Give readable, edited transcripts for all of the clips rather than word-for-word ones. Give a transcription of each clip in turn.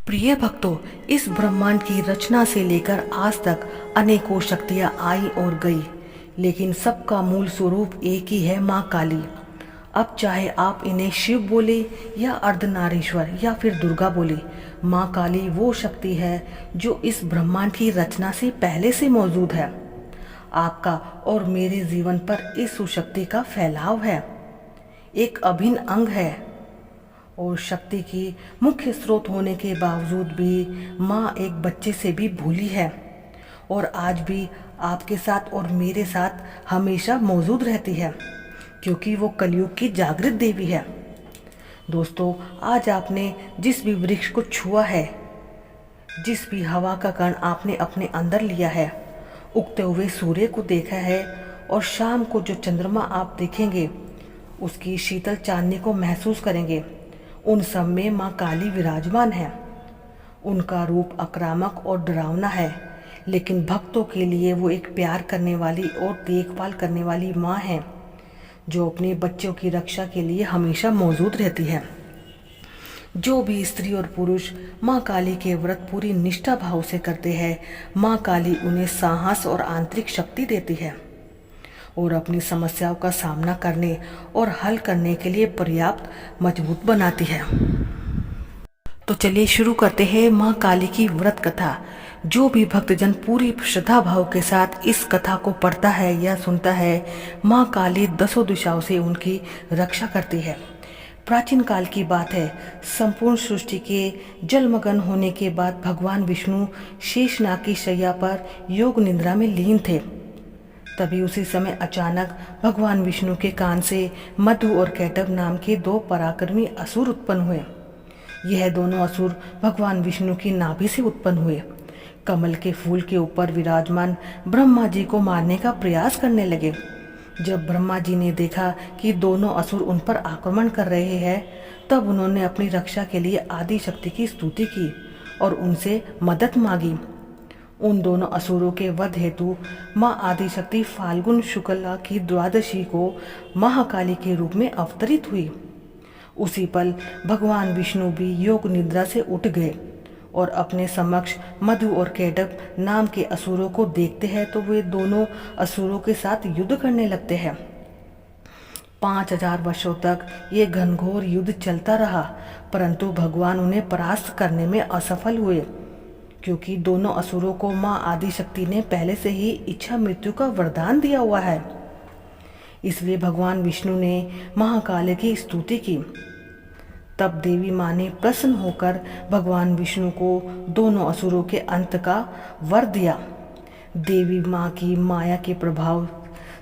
प्रिय भक्तों, इस ब्रह्मांड की रचना से लेकर आज तक अनेकों शक्तियां आई और गई, लेकिन सबका मूल स्वरूप एक ही है, माँ काली। अब चाहे आप इन्हें शिव बोले या अर्धनारीश्वर या फिर दुर्गा बोले, माँ काली वो शक्ति है जो इस ब्रह्मांड की रचना से पहले से मौजूद है। आपका और मेरे जीवन पर इस शक्ति का फैलाव है, एक अभिन्न अंग है। और शक्ति की मुख्य स्रोत होने के बावजूद भी माँ एक बच्चे से भी भूली है और आज भी आपके साथ और मेरे साथ हमेशा मौजूद रहती है, क्योंकि वो कलयुग की जागृत देवी है। दोस्तों, आज आपने जिस भी वृक्ष को छुआ है, जिस भी हवा का कण आपने अपने अंदर लिया है, उगते हुए सूर्य को देखा है और शाम को जो चंद्रमा आप देखेंगे उसकी शीतल चांदनी को महसूस करेंगे, उन सब में माँ काली विराजमान है। उनका रूप आक्रामक और डरावना है, लेकिन भक्तों के लिए वो एक प्यार करने वाली और देखभाल करने वाली माँ है, जो अपने बच्चों की रक्षा के लिए हमेशा मौजूद रहती है। जो भी स्त्री और पुरुष माँ काली के व्रत पूरी निष्ठा भाव से करते हैं, माँ काली उन्हें साहस और आंतरिक शक्ति देती है और अपनी समस्याओं का सामना करने और हल करने के लिए पर्याप्त मजबूत बनाती है। तो चलिए शुरू करते हैं माँ काली की व्रत कथा। जो भी भक्तजन पूरी श्रद्धा भाव के साथ इस कथा को पढ़ता है या सुनता है, माँ काली दसों दिशाओं से उनकी रक्षा करती है। प्राचीन काल की बात है, संपूर्ण सृष्टि के जलमग्न होने के बाद भगवान विष्णु शेषनाग की शैया पर योग निद्रा में लीन थे। तभी उसी समय अचानक भगवान विष्णु के कान से मधु और कैटभ नाम के दो पराक्रमी असुर उत्पन्न हुए। यह दोनों असुर भगवान विष्णु की नाभि से उत्पन्न हुए। कमल के फूल के ऊपर विराजमान ब्रह्मा जी को मारने का प्रयास करने लगे। जब ब्रह्मा जी ने देखा कि दोनों असुर उन पर आक्रमण कर रहे हैं, तब उन्होंने अपनी रक्षा के लिए आदि शक्ति की स्तुति की और उनसे मदद मांगी। उन दोनों असुरों के वध हेतु माँ आदिशक्ति फाल्गुन शुक्ला की द्वादशी को महाकाली के रूप में अवतरित हुई। उसी पल भगवान विष्णु भी योग निद्रा से उठ गए और अपने समक्ष मधु और कैटभ नाम के असुरों को देखते हैं तो वे दोनों असुरों के साथ युद्ध करने लगते हैं। 5000 वर्षों तक ये घनघोर युद्ध चलता रहा, परंतु भगवान उन्हें परास्त करने में असफल हुए, क्योंकि दोनों असुरों को माँ आदिशक्ति ने पहले से ही इच्छा मृत्यु का वरदान दिया हुआ है। इसलिए भगवान विष्णु ने महाकाल की स्तुति की। तब देवी माँ ने प्रसन्न होकर भगवान विष्णु को दोनों असुरों के अंत का वर दिया। देवी माँ की माया के प्रभाव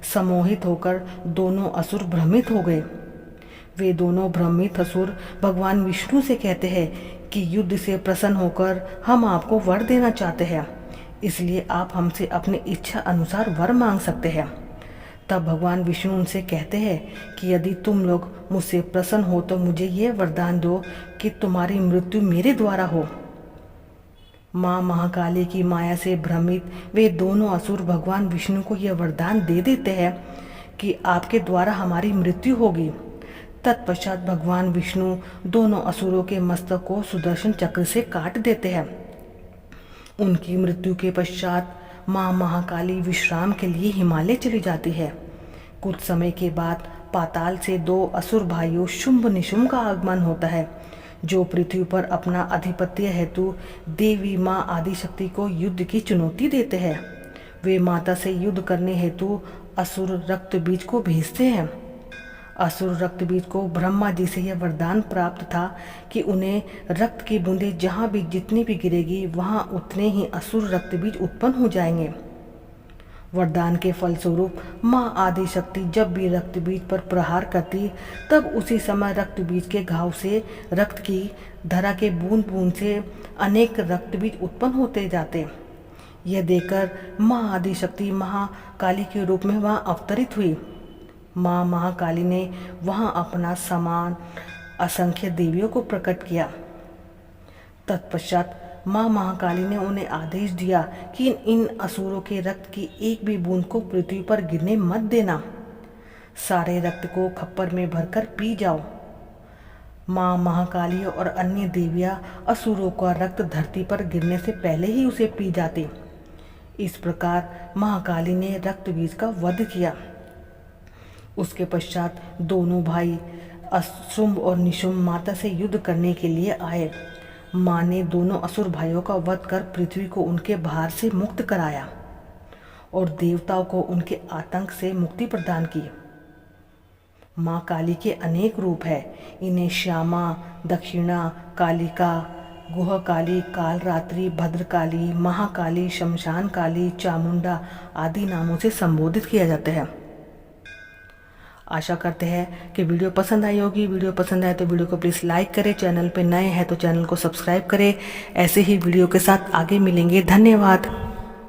सम्मोहित होकर दोनों असुर भ्रमित हो गए। वे दोनों भ्रमित असुर भगवान विष्णु से कहते हैं कि युद्ध से प्रसन्न होकर हम आपको वर देना चाहते हैं, इसलिए आप हमसे अपनी इच्छा अनुसार वर मांग सकते हैं। तब भगवान विष्णु उनसे कहते हैं कि यदि तुम लोग मुझसे प्रसन्न हो तो मुझे यह वरदान दो कि तुम्हारी मृत्यु मेरे द्वारा हो। माँ महाकाली की माया से भ्रमित वे दोनों असुर भगवान विष्णु को यह वरदान दे देते हैं कि आपके द्वारा हमारी मृत्यु होगी। तत्पश्चात भगवान विष्णु दोनों असुरों के मस्तक को सुदर्शन चक्र से काट देते हैं। उनकी मृत्यु के पश्चात माँ महाकाली विश्राम के लिए हिमालय चली जाती है। कुछ समय के बाद पाताल से दो असुर भाइयों शुंभ निशुंभ का आगमन होता है, जो पृथ्वी पर अपना आधिपत्य हेतु देवी माँ आदिशक्ति को युद्ध की चुनौती देते हैं। वे माता से युद्ध करने हेतु असुर रक्त बीज को भेजते हैं। असुर रक्त बीज को ब्रह्मा जी से यह वरदान प्राप्त था कि उन्हें रक्त की बूंदें जहाँ भी जितनी भी गिरेगी वहाँ उतने ही असुर रक्त बीज उत्पन्न हो जाएंगे। वरदान के फलस्वरूप माँ आदिशक्ति जब भी रक्त बीज पर प्रहार करती, तब उसी समय रक्त बीज के घाव से रक्त की धरा के बूंद बूंद से अनेक रक्त बीज उत्पन्न होते जाते। यह देखकर माँ आदिशक्ति महाकाली के रूप में वहाँ अवतरित हुई। माँ महाकाली ने वहाँ अपना समान असंख्य देवियों को प्रकट किया। तत्पश्चात माँ महाकाली ने उन्हें आदेश दिया कि इन असुरों के रक्त की एक भी बूंद को पृथ्वी पर गिरने मत देना। सारे रक्त को खप्पर में भरकर पी जाओ। माँ महाकाली और अन्य देवियाँ असुरों का रक्त धरती पर गिरने से पहले ही उसे पी जाती। इस प्रकार महाकाली ने रक्त बीज का वध किया। उसके पश्चात दोनों भाई शुंभ और निशुंभ माता से युद्ध करने के लिए आए। माँ ने दोनों असुर भाइयों का वध कर पृथ्वी को उनके भार से मुक्त कराया और देवताओं को उनके आतंक से मुक्ति प्रदान की। माँ काली के अनेक रूप है। इन्हें श्यामा, दक्षिणा, कालिका, गुह काली, कालरात्रि, भद्रकाली, महाकाली, शमशान काली, चामुंडा आदि नामों से संबोधित किया जाता है। आशा करते हैं कि वीडियो पसंद आई होगी। वीडियो पसंद आए तो वीडियो को प्लीज़ लाइक करें। चैनल पे नए हैं तो चैनल को सब्सक्राइब करें। ऐसे ही वीडियो के साथ आगे मिलेंगे। धन्यवाद।